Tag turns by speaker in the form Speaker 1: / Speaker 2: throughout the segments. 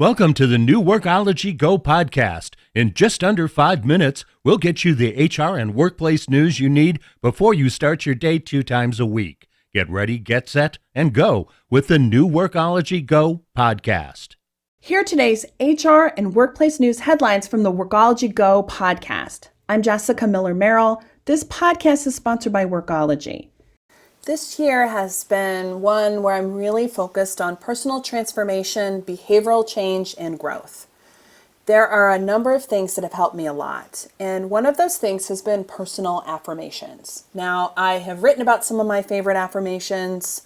Speaker 1: Welcome to the new Workology Go Podcast. In just under 5 minutes, we'll get you the HR and workplace news you need before you start your day 2 times a week. Get ready, get set, and go with the new Workology Go Podcast.
Speaker 2: Here are today's HR and workplace news headlines from the Workology Go Podcast. I'm Jessica Miller-Merrill. This podcast is sponsored by Workology. This year has been one where I'm really focused on personal transformation, behavioral change, and growth. There are a number of things that have helped me a lot, and one of those things has been personal affirmations. Now, I have written about some of my favorite affirmations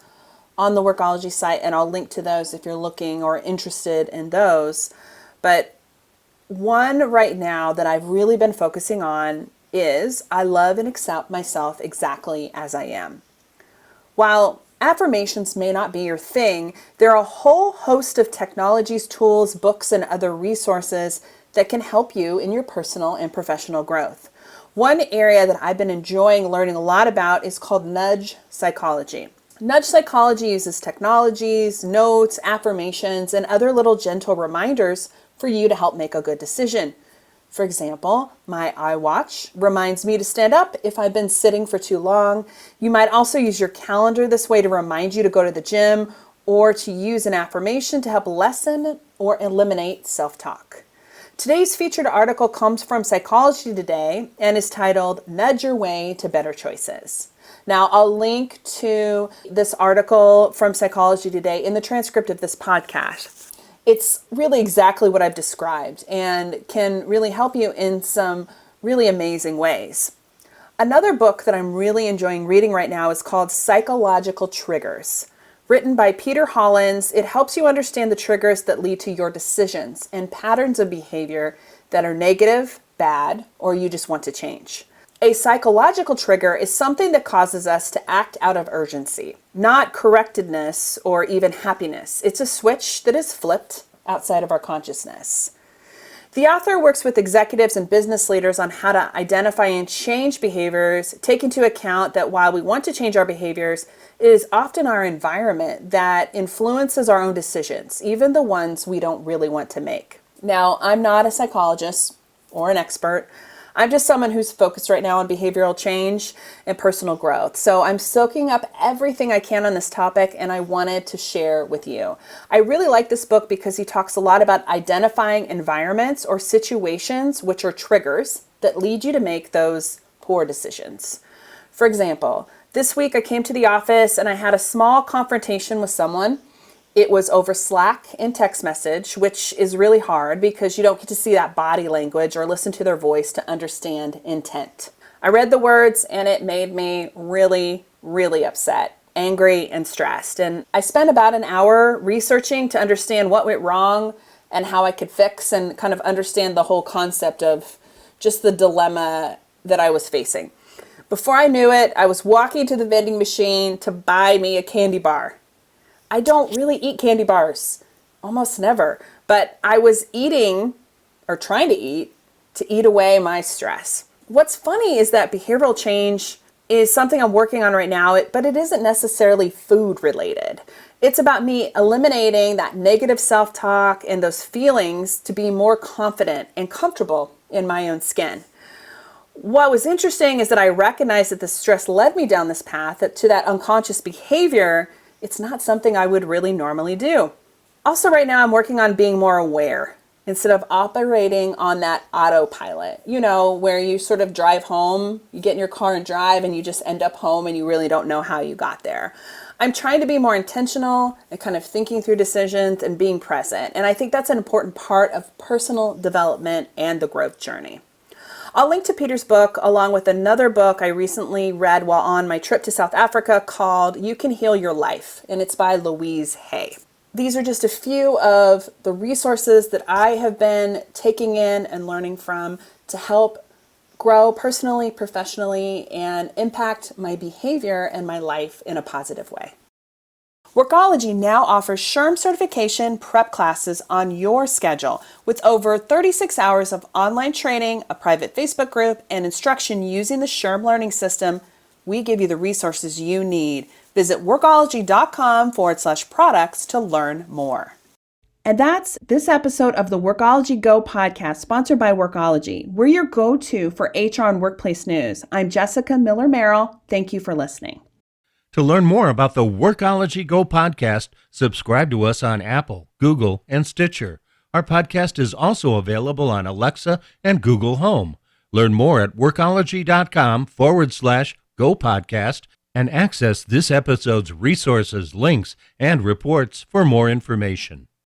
Speaker 2: on the Workology site, and I'll link to those if you're looking or interested in those. But one right now that I've really been focusing on is, I love and accept myself exactly as I am. While affirmations may not be your thing, there are a whole host of technologies, tools, books, and other resources that can help you in your personal and professional growth. One area that I've been enjoying learning a lot about is called nudge psychology. Nudge psychology uses technologies, notes, affirmations, and other little gentle reminders for you to help make a good decision. For example, my iWatch reminds me to stand up if I've been sitting for too long. You might also use your calendar this way to remind you to go to the gym or to use an affirmation to help lessen or eliminate self-talk. Today's featured article comes from Psychology Today and is titled, Nudge Your Way to Better Choices. Now, I'll link to this article from Psychology Today in the transcript of this podcast. It's really exactly what I've described and can really help you in some really amazing ways. Another book that I'm really enjoying reading right now is called Psychological Triggers. Written by Peter Hollins, it helps you understand the triggers that lead to your decisions and patterns of behavior that are negative, bad, or you just want to change. A psychological trigger is something that causes us to act out of urgency, not correctedness or even happiness. It's a switch that is flipped outside of our consciousness. The author works with executives and business leaders on how to identify and change behaviors, take into account that while we want to change our behaviors, it is often our environment that influences our own decisions, even the ones we don't really want to make. Now, I'm not a psychologist or an expert. I'm just someone who's focused right now on behavioral change and personal growth. So I'm soaking up everything I can on this topic, and I wanted to share with you. I really like this book because he talks a lot about identifying environments or situations which are triggers that lead you to make those poor decisions. For example, this week I came to the office and I had a small confrontation with someone. It was over Slack and text message, which is really hard because you don't get to see that body language or listen to their voice to understand intent. I read the words and it made me really, really upset, angry, and stressed. And I spent about an hour researching to understand what went wrong and how I could fix and kind of understand the whole concept of just the dilemma that I was facing. Before I knew it, I was walking to the vending machine to buy me a candy bar. I don't really eat candy bars, almost never, but I was eating or trying to eat away my stress. What's funny is that behavioral change is something I'm working on right now, but it isn't necessarily food related. It's about me eliminating that negative self-talk and those feelings to be more confident and comfortable in my own skin. What was interesting is that I recognized that the stress led me down this path to that unconscious behavior. It's not something I would really normally do. Also, right now I'm working on being more aware instead of operating on that autopilot. You know, where you sort of drive home, you get in your car and drive and you just end up home and you really don't know how you got there. I'm trying to be more intentional and kind of thinking through decisions and being present. And I think that's an important part of personal development and the growth journey. I'll link to Peter's book along with another book I recently read while on my trip to South Africa called You Can Heal Your Life, and it's by Louise Hay. These are just a few of the resources that I have been taking in and learning from to help grow personally, professionally, and impact my behavior and my life in a positive way. Workology now offers SHRM certification prep classes on your schedule with over 36 hours of online training, a private Facebook group, and instruction using the SHRM learning system. We give you the resources you need. Visit workology.com/products to learn more. And that's this episode of the Workology Go podcast, sponsored by Workology. We're your go-to for HR and workplace news. I'm Jessica Miller-Merrill. Thank you for listening.
Speaker 1: To learn more about the Workology Go podcast, subscribe to us on Apple, Google, and Stitcher. Our podcast is also available on Alexa and Google Home. Learn more at workology.com/Go podcast and access this episode's resources, links, and reports for more information.